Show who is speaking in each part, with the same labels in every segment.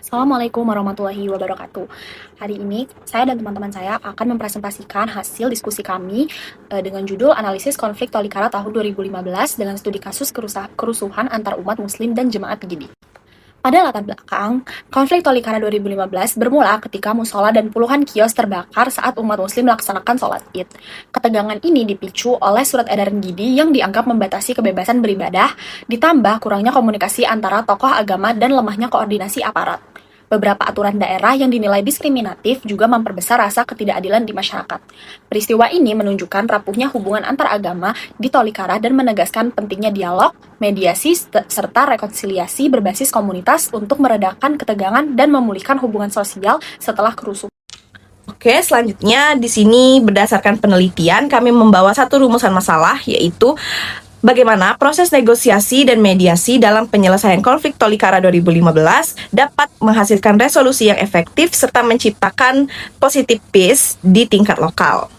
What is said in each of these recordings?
Speaker 1: Assalamualaikum warahmatullahi wabarakatuh. Hari ini, saya dan teman-teman saya akan mempresentasikan hasil diskusi kami dengan judul Analisis Konflik Tolikara tahun 2015 dengan studi kasus kerusuhan antar umat muslim dan jemaat PGD. Pada latar belakang, konflik Tolikara 2015 bermula ketika musola dan puluhan kios terbakar saat umat muslim melaksanakan sholat id. Ketegangan ini dipicu oleh surat edaran GIDI yang dianggap membatasi kebebasan beribadah, ditambah kurangnya komunikasi antara tokoh agama dan lemahnya koordinasi aparat. Beberapa aturan daerah yang dinilai diskriminatif juga memperbesar rasa ketidakadilan di masyarakat. Peristiwa ini menunjukkan rapuhnya hubungan antar agama di Tolikara dan menegaskan pentingnya dialog, mediasi, serta rekonsiliasi berbasis komunitas untuk meredakan ketegangan dan memulihkan hubungan sosial setelah kerusuhan.
Speaker 2: Oke, selanjutnya di sini berdasarkan penelitian kami membawa satu rumusan masalah, yaitu bagaimana proses negosiasi dan mediasi dalam penyelesaian konflik Tolikara 2015 dapat menghasilkan resolusi yang efektif serta menciptakan positive peace di tingkat lokal.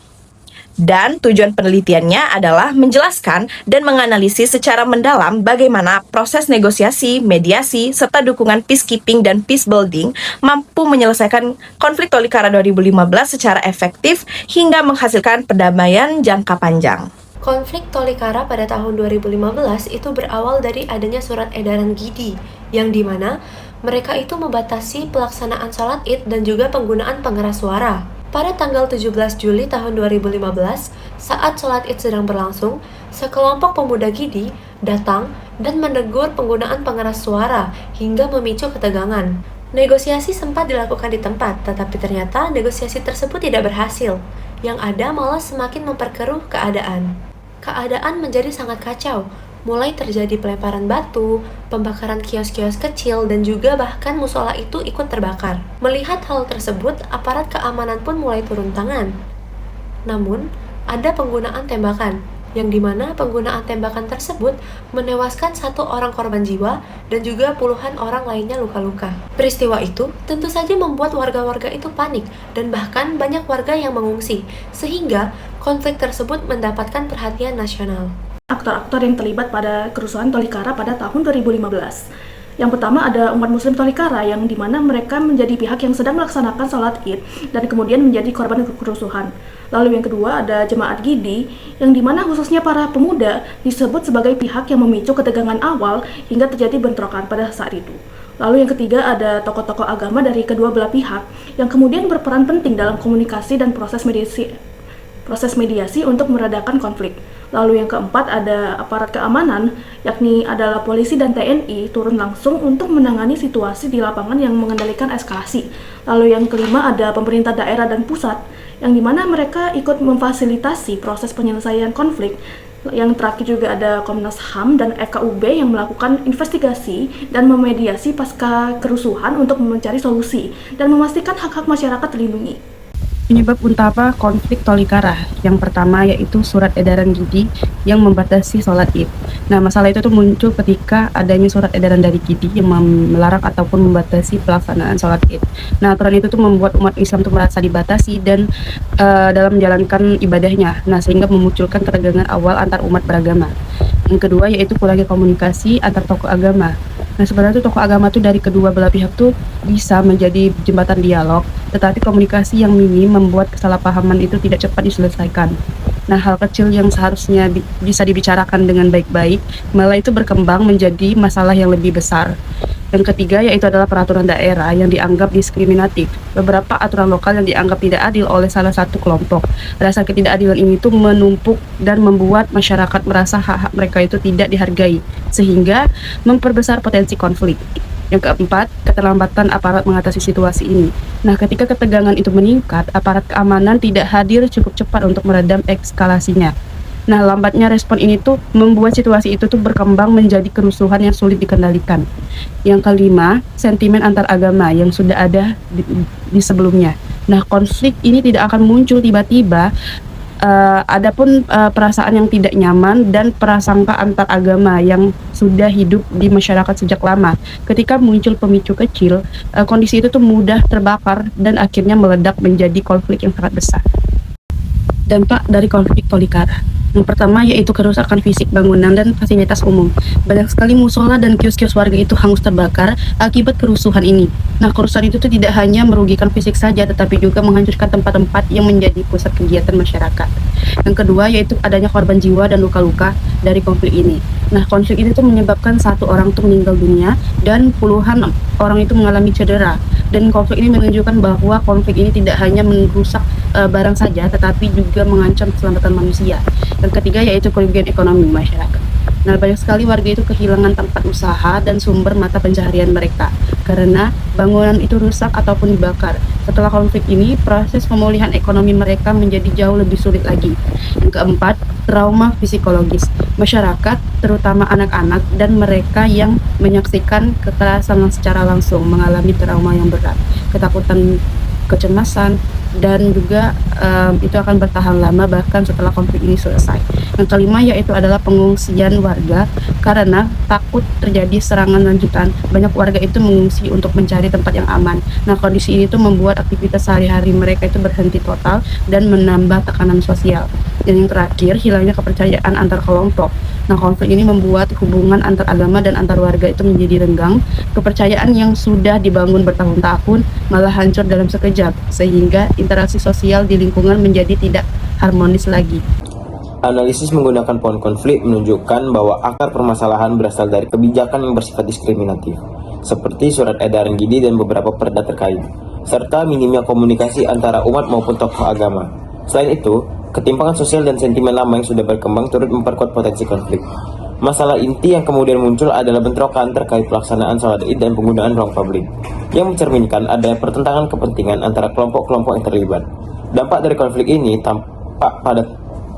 Speaker 2: Dan tujuan penelitiannya adalah menjelaskan dan menganalisis secara mendalam bagaimana proses negosiasi, mediasi, serta dukungan peacekeeping dan peace building mampu menyelesaikan konflik Tolikara 2015 secara efektif hingga menghasilkan perdamaian jangka panjang.
Speaker 3: Konflik Tolikara pada tahun 2015 itu berawal dari adanya surat edaran GIDI, yang dimana mereka itu membatasi pelaksanaan sholat id dan juga penggunaan pengeras suara. Pada tanggal 17 Juli tahun 2015, saat sholat id sedang berlangsung, sekelompok pemuda GIDI datang dan menegur penggunaan pengeras suara hingga memicu ketegangan. Negosiasi sempat dilakukan di tempat, tetapi ternyata negosiasi tersebut tidak berhasil. Yang ada malah semakin memperkeruh keadaan. Keadaan menjadi sangat kacau, mulai terjadi pelemparan batu, pembakaran kios-kios kecil, dan juga bahkan musola itu ikut terbakar. Melihat hal tersebut, aparat keamanan pun mulai turun tangan. Namun, ada penggunaan tembakan, yang dimana penggunaan tembakan tersebut menewaskan 1 orang korban jiwa dan juga puluhan orang lainnya luka-luka. Peristiwa itu tentu saja membuat warga-warga itu panik dan bahkan banyak warga yang mengungsi, sehingga konflik tersebut mendapatkan perhatian nasional.
Speaker 4: Aktor-aktor yang terlibat pada kerusuhan Tolikara pada tahun 2015. Yang pertama ada umat muslim Tolikara yang dimana mereka menjadi pihak yang sedang melaksanakan sholat id dan kemudian menjadi korban kerusuhan. Lalu yang kedua ada jemaat GIDI yang dimana khususnya para pemuda disebut sebagai pihak yang memicu ketegangan awal hingga terjadi bentrokan pada saat itu. Lalu yang ketiga ada tokoh-tokoh agama dari kedua belah pihak yang kemudian berperan penting dalam komunikasi dan proses mediasi untuk meredakan konflik. Lalu yang keempat ada aparat keamanan, yakni adalah polisi dan TNI turun langsung untuk menangani situasi di lapangan yang mengendalikan eskalasi. Lalu yang kelima ada pemerintah daerah dan pusat, yang dimana mereka ikut memfasilitasi proses penyelesaian konflik. Yang terakhir juga ada Komnas HAM dan FKUB yang melakukan investigasi dan memediasi pasca kerusuhan untuk mencari solusi dan memastikan hak-hak masyarakat terlindungi.
Speaker 5: Penyebab utama konflik Tolikara yang pertama yaitu surat edaran GIDI yang membatasi sholat id. Nah, masalah itu tuh muncul ketika adanya surat edaran dari GIDI yang melarang ataupun membatasi pelaksanaan sholat id. Nah, aturan itu tuh membuat umat Islam tuh merasa dibatasi dan dalam menjalankan ibadahnya. Nah, sehingga memunculkan ketegangan awal antar umat beragama. Yang kedua yaitu kurangnya komunikasi antar tokoh agama. Nah, sebenarnya tokoh agama tuh dari kedua belah pihak tuh bisa menjadi jembatan dialog, tetapi komunikasi yang minim membuat kesalahpahaman itu tidak cepat diselesaikan. Nah, hal kecil yang seharusnya bisa dibicarakan dengan baik-baik, malah itu berkembang menjadi masalah yang lebih besar. Yang ketiga yaitu adalah peraturan daerah yang dianggap diskriminatif. Beberapa aturan lokal yang dianggap tidak adil oleh salah satu kelompok. Rasa ketidakadilan ini tuh menumpuk dan membuat masyarakat merasa hak-hak mereka itu tidak dihargai, sehingga memperbesar potensi konflik. Yang keempat, keterlambatan aparat mengatasi situasi ini. Nah, ketika ketegangan itu meningkat, aparat keamanan tidak hadir cukup cepat untuk meredam eskalasinya. Nah, lambatnya respon ini tuh membuat situasi itu tuh berkembang menjadi kerusuhan yang sulit dikendalikan. Yang kelima, sentimen antar agama yang sudah ada di sebelumnya. Nah, konflik ini tidak akan muncul tiba-tiba. Adapun perasaan yang tidak nyaman dan prasangka antar agama yang sudah hidup di masyarakat sejak lama. Ketika muncul pemicu kecil, kondisi itu tuh mudah terbakar dan akhirnya meledak menjadi konflik yang sangat besar. Dampak dari konflik Tolikara. Yang pertama yaitu kerusakan fisik bangunan dan fasilitas umum. Banyak sekali musola dan kios-kios warga itu hangus terbakar akibat kerusuhan ini. Nah, kerusuhan itu tuh tidak hanya merugikan fisik saja, tetapi juga menghancurkan tempat-tempat yang menjadi pusat kegiatan masyarakat. Yang kedua yaitu adanya korban jiwa dan luka-luka dari konflik ini. Nah, konflik ini tuh menyebabkan satu orang tuh meninggal dunia dan puluhan orang itu mengalami cedera. Dan konflik ini menunjukkan bahwa konflik ini tidak hanya merusak barang saja, tetapi juga mengancam keselamatan manusia. Yang ketiga yaitu kerugian ekonomi masyarakat. Nah, banyak sekali warga itu kehilangan tempat usaha dan sumber mata pencaharian mereka karena bangunan itu rusak ataupun dibakar. Setelah konflik ini, proses pemulihan ekonomi mereka menjadi jauh lebih sulit lagi. Yang keempat, trauma psikologis. Masyarakat, terutama anak-anak dan mereka yang menyaksikan kekerasan secara langsung mengalami trauma yang berat, ketakutan, kecemasan, dan juga itu akan bertahan lama bahkan setelah konflik ini selesai. Yang kelima yaitu adalah pengungsian warga karena takut terjadi serangan lanjutan. Banyak warga itu mengungsi untuk mencari tempat yang aman. Nah, kondisi ini tuh membuat aktivitas sehari-hari mereka itu berhenti total dan menambah tekanan sosial. Dan yang terakhir, hilangnya kepercayaan antar kelompok. Nah, konflik ini membuat hubungan antar agama dan antar warga itu menjadi renggang. Kepercayaan yang sudah dibangun bertahun-tahun malah hancur dalam sekejap, sehingga interaksi sosial di lingkungan menjadi tidak harmonis lagi.
Speaker 6: Analisis menggunakan pohon konflik menunjukkan bahwa akar permasalahan berasal dari kebijakan yang bersifat diskriminatif, seperti surat edaran GIDI dan beberapa perda terkait, serta minimnya komunikasi antara umat maupun tokoh agama. Selain itu, ketimpangan sosial dan sentimen lama yang sudah berkembang turut memperkuat potensi konflik. Masalah inti yang kemudian muncul adalah bentrokan terkait pelaksanaan sholat Id dan penggunaan ruang publik, yang mencerminkan adanya pertentangan kepentingan antara kelompok-kelompok yang terlibat. Dampak dari konflik ini tampak pada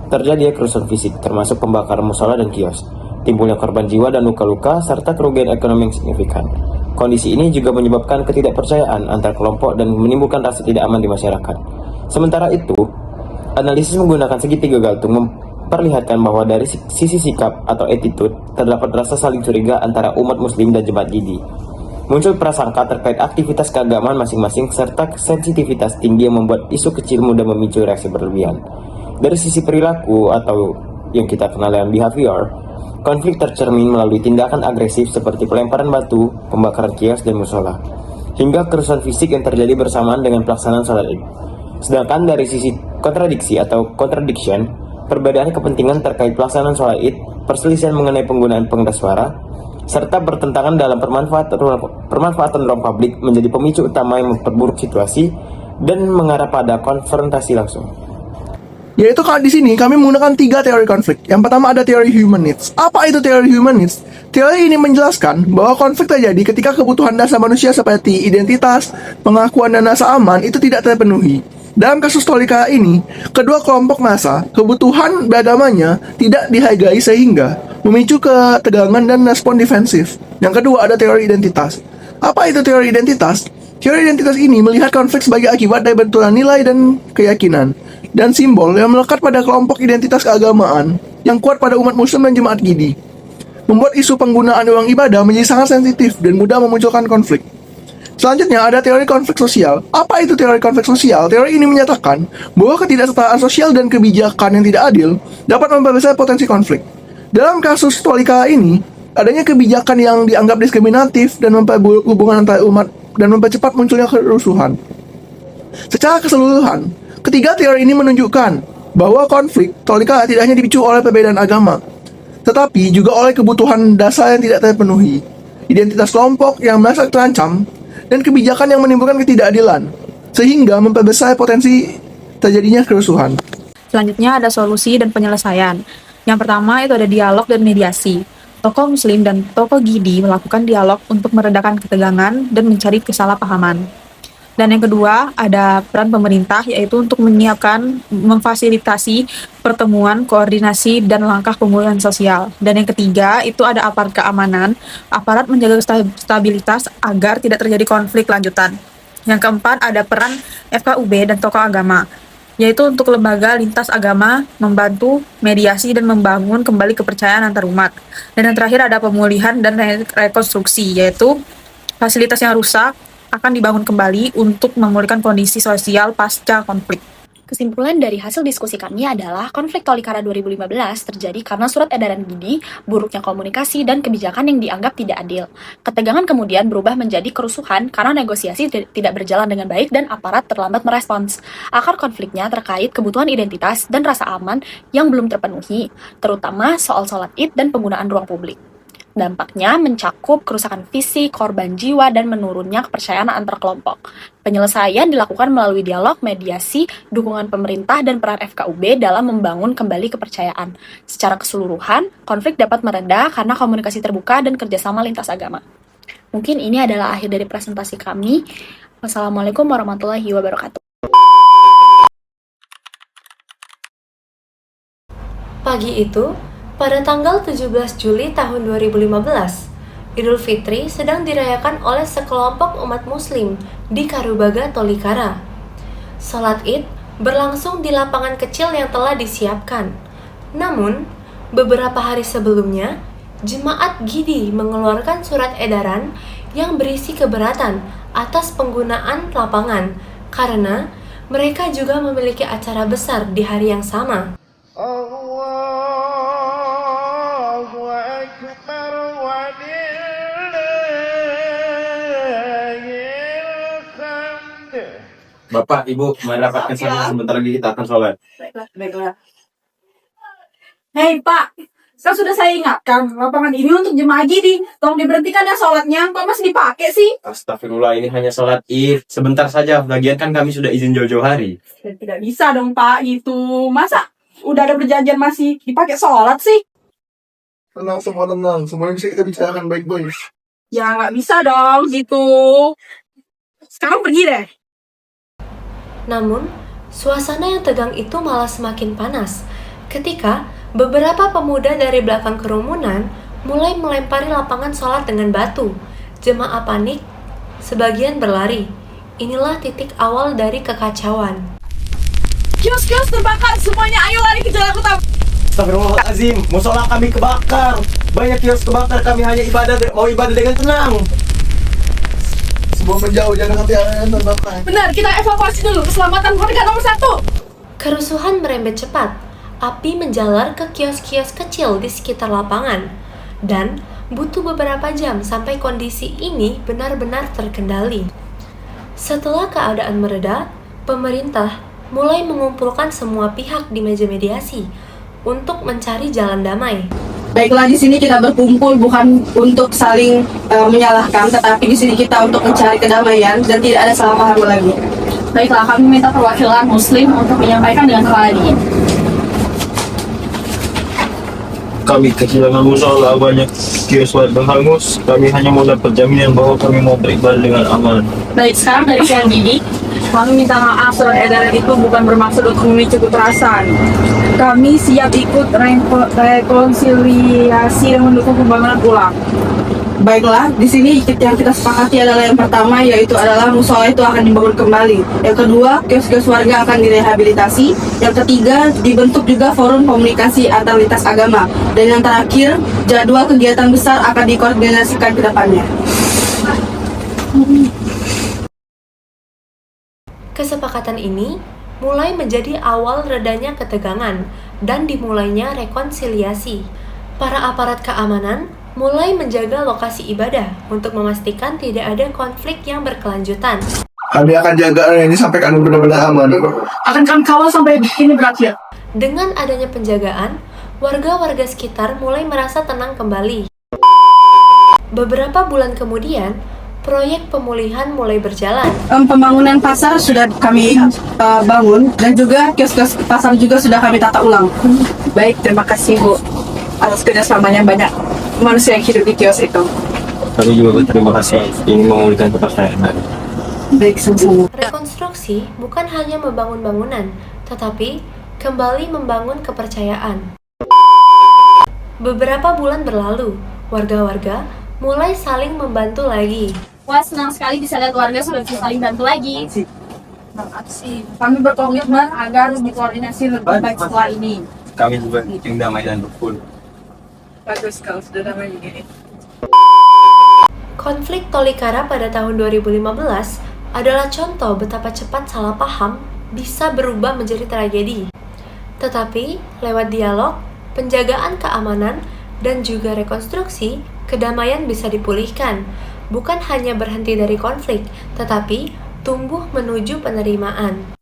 Speaker 6: terjadinya kerusuhan fisik, termasuk pembakaran musola dan kios, timbulnya korban jiwa dan luka-luka, serta kerugian ekonomi yang signifikan. Kondisi ini juga menyebabkan ketidakpercayaan antar kelompok dan menimbulkan rasa tidak aman di masyarakat. Sementara itu, analisis menggunakan segitiga galtung memperlihatkan bahwa dari sisi sikap atau attitude terdapat rasa saling curiga antara umat muslim dan jemaat GIDI. Muncul prasangka terkait aktivitas keagamaan masing-masing serta sensitivitas tinggi yang membuat isu kecil mudah memicu reaksi berlebihan. Dari sisi perilaku atau yang kita kenal dengan behavior, konflik tercermin melalui tindakan agresif seperti pelemparan batu, pembakaran kios dan musola, hingga kerusuhan fisik yang terjadi bersamaan dengan pelaksanaan sholat Id. Sedangkan dari sisi kontradiksi atau contradiction, perbedaan kepentingan terkait pelaksanaan sholat Id, perselisihan mengenai penggunaan pengeras suara, serta bertentangan dalam permanfaatan ruang publik menjadi pemicu utama yang memperburuk situasi dan mengarah pada konfrontasi langsung.
Speaker 7: Yaitu kalau di sini kami menggunakan 3 teori konflik. Yang pertama ada teori human needs. Apa itu teori human needs? Teori ini menjelaskan bahwa konflik terjadi ketika kebutuhan dasar manusia seperti identitas, pengakuan, dan rasa aman itu tidak terpenuhi. Dalam kasus Tolikara ini, kedua kelompok massa, kebutuhan beragamanya tidak dihargai sehingga memicu ketegangan dan respon defensif. Yang kedua ada teori identitas. Apa itu teori identitas? Teori identitas ini melihat konflik sebagai akibat dari benturan nilai dan keyakinan dan simbol yang melekat pada kelompok identitas keagamaan yang kuat pada umat muslim dan jemaat GIDI, membuat isu penggunaan ruang ibadah menjadi sangat sensitif dan mudah memunculkan konflik. Selanjutnya ada teori konflik sosial. Apa itu teori konflik sosial? Teori ini menyatakan bahwa ketidaksetaraan sosial dan kebijakan yang tidak adil dapat memperbesar potensi konflik. Dalam kasus Tolikara ini, adanya kebijakan yang dianggap diskriminatif dan memperburuk hubungan antar umat dan mempercepat munculnya kerusuhan. Secara keseluruhan, ketiga teori ini menunjukkan bahwa konflik Tolikara tidak hanya dipicu oleh perbedaan agama, tetapi juga oleh kebutuhan dasar yang tidak terpenuhi, identitas kelompok yang merasa terancam, dan kebijakan yang menimbulkan ketidakadilan, sehingga memperbesar potensi terjadinya kerusuhan.
Speaker 8: Selanjutnya ada solusi dan penyelesaian. Yang pertama itu ada dialog dan mediasi. Tokoh Muslim dan tokoh GIDI melakukan dialog untuk meredakan ketegangan dan mencari kesalahpahaman. Dan yang kedua ada peran pemerintah yaitu untuk menyiapkan, memfasilitasi pertemuan, koordinasi, dan langkah pemulihan sosial. Dan yang ketiga itu ada aparat keamanan, aparat menjaga stabilitas agar tidak terjadi konflik lanjutan. Yang keempat ada peran FKUB dan tokoh agama, yaitu untuk lembaga lintas agama membantu mediasi dan membangun kembali kepercayaan antar umat. Dan yang terakhir ada pemulihan dan rekonstruksi, yaitu fasilitas yang rusak akan dibangun kembali untuk memulihkan kondisi sosial pasca konflik.
Speaker 1: Kesimpulan dari hasil diskusi kami adalah konflik Tolikara 2015 terjadi karena surat edaran Gidi, buruknya komunikasi, dan kebijakan yang dianggap tidak adil. Ketegangan kemudian berubah menjadi kerusuhan karena negosiasi tidak berjalan dengan baik dan aparat terlambat merespons. Akar konfliknya terkait kebutuhan identitas dan rasa aman yang belum terpenuhi, terutama soal sholat Id dan penggunaan ruang publik. Dampaknya mencakup kerusakan fisik, korban jiwa, dan menurunnya kepercayaan antar kelompok. Penyelesaian dilakukan melalui dialog, mediasi, dukungan pemerintah, dan peran FKUB dalam membangun kembali kepercayaan. Secara keseluruhan, konflik dapat mereda karena komunikasi terbuka dan kerjasama lintas agama. Mungkin ini adalah akhir dari presentasi kami. Wassalamualaikum warahmatullahi wabarakatuh.
Speaker 3: Pagi itu, pada tanggal 17 Juli tahun 2015, Idul Fitri sedang dirayakan oleh sekelompok umat muslim di Karubaga Tolikara. Salat Id berlangsung di lapangan kecil yang telah disiapkan. Namun, beberapa hari sebelumnya, Jemaat Gidi mengeluarkan surat edaran yang berisi keberatan atas penggunaan lapangan karena mereka juga memiliki acara besar di hari yang sama.
Speaker 6: Bapak, Ibu, mendapatkan saya sebentar lagi kita akan sholat.
Speaker 9: Baiklah. Hei Pak, kan sudah saya ingatkan, lapangan ini untuk jemaah Gidi. Tolong diberhentikan ya sholatnya, kok masih dipakai sih?
Speaker 6: Astagfirullah, ini hanya sholat Id. Sebentar saja, lagian kan kami sudah izin jauh-jauh hari.
Speaker 9: Tidak bisa dong Pak, gitu. Masa udah ada perjanjian masih dipakai sholat sih?
Speaker 7: Tenang, semua tenang. Semuanya bisa kita bicarakan baik-baik.
Speaker 9: Ya nggak bisa dong, gitu. Sekarang pergi deh.
Speaker 3: Namun, suasana yang tegang itu malah semakin panas ketika beberapa pemuda dari belakang kerumunan mulai melempari lapangan sholat dengan batu. Jemaah panik, sebagian berlari. Inilah titik awal dari kekacauan.
Speaker 9: Kios-kios terbakar, semuanya ayo lari ke jalan utama.
Speaker 6: Astagfirullahaladzim, musola kami kebakar. Banyak kios kebakar, kami hanya mau ibadah dengan tenang.
Speaker 7: Sebelum menjauh, jangan nanti ada yang terbakar.
Speaker 9: Benar, kita evakuasi dulu, keselamatan warga nomor 1.
Speaker 3: Kerusuhan merembet cepat. Api menjalar ke kios-kios kecil di sekitar lapangan. Dan butuh beberapa jam sampai kondisi ini benar-benar terkendali. Setelah keadaan mereda, pemerintah mulai mengumpulkan semua pihak di meja mediasi untuk mencari jalan damai.
Speaker 5: Baiklah, di sini kita berkumpul bukan untuk saling menyalahkan, tetapi di sini kita untuk mencari kedamaian dan tidak ada salah paham lagi.
Speaker 8: Baiklah, kami minta perwakilan Muslim untuk menyampaikan dengan kepala dingin.
Speaker 6: Kami kehilangan musola, banyak kios warga hangus. Kami hanya mau dapat jaminan bahwa kami mau beribadah dengan aman.
Speaker 8: Baik, sekarang dari Siang Gidi, kami minta maaf, surat edaran itu bukan bermaksud untuk memicu kekerasan. Kami siap ikut rekonsiliasi dan mendukung pembangunan ulang.
Speaker 5: Baiklah, di sini yang kita sepakati adalah yang pertama, yaitu adalah musola itu akan dibangun kembali. Yang kedua, kios-kios warga akan direhabilitasi. Yang ketiga, dibentuk juga forum komunikasi antar lintas agama. Dan yang terakhir, jadwal kegiatan besar akan dikoordinasikan ke depannya.
Speaker 3: Kesepakatan ini mulai menjadi awal redanya ketegangan dan dimulainya rekonsiliasi. Para aparat keamanan mulai menjaga lokasi ibadah untuk memastikan tidak ada konflik yang berkelanjutan.
Speaker 7: Kami akan jaga area ini sampai kami benar-benar aman.
Speaker 9: Akan kami kawal sampai ini berakhir.
Speaker 3: Dengan adanya penjagaan, warga-warga sekitar mulai merasa tenang kembali. Beberapa bulan kemudian, proyek pemulihan mulai berjalan.
Speaker 5: Pembangunan pasar sudah kami bangun dan juga kios-kios pasar juga sudah kami tata ulang.
Speaker 8: Baik, terima kasih Bu atas kerjasamanya, banyak manusia yang hidup di kios itu.
Speaker 6: Kami juga berterima kasih. Ini memulihkan kepercayaan.
Speaker 5: Baik, sama-sama.
Speaker 3: Rekonstruksi bukan hanya membangun bangunan, tetapi kembali membangun kepercayaan. Beberapa bulan berlalu, warga-warga mulai saling membantu lagi.
Speaker 1: Wah, senang sekali bisa lihat warga sudah bisa saling bantu lagi.
Speaker 9: Kami berkomitmen agar dikoordinasi lebih baik setelah ini.
Speaker 6: Kami juga ingin damai dan rukun.
Speaker 9: Bagus kalau sudah damai begini.
Speaker 3: Konflik Tolikara pada tahun 2015 adalah contoh betapa cepat salah paham bisa berubah menjadi tragedi. Tetapi, lewat dialog, penjagaan keamanan, dan juga rekonstruksi, kedamaian bisa dipulihkan. Bukan hanya berhenti dari konflik, tetapi tumbuh menuju penerimaan.